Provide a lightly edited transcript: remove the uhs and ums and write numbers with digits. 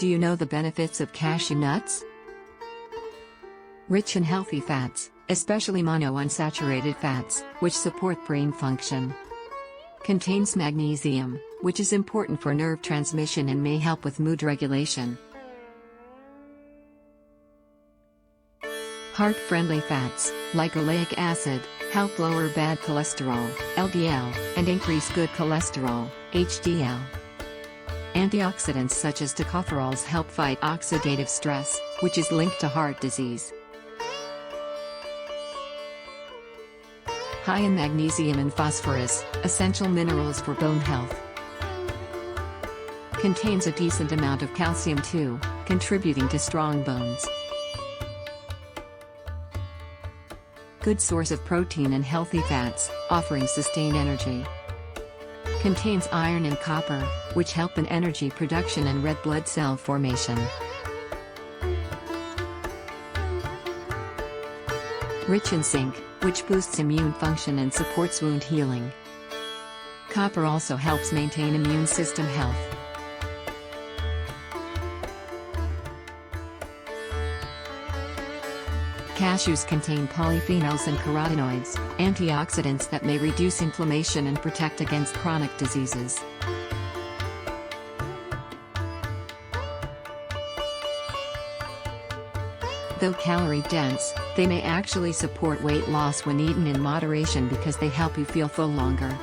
Do you know the benefits of cashew nuts? Rich in healthy fats, especially monounsaturated fats, which support brain function. Contains magnesium, which is important for nerve transmission and may help with mood regulation. Heart-friendly fats, like oleic acid, help lower bad cholesterol, LDL, and increase good cholesterol, HDL. Antioxidants such as tocopherols help fight oxidative stress, which is linked to heart disease. High in magnesium and phosphorus, essential minerals for bone health. Contains a decent amount of calcium too, contributing to strong bones. Good source of protein and healthy fats, offering sustained energy. Contains iron and copper, which help in energy production and red blood cell formation. Rich in zinc, which boosts immune function and supports wound healing. Copper also helps maintain immune system health. Cashews contain polyphenols and carotenoids, antioxidants that may reduce inflammation and protect against chronic diseases. Though calorie-dense, they may actually support weight loss when eaten in moderation because they help you feel full longer.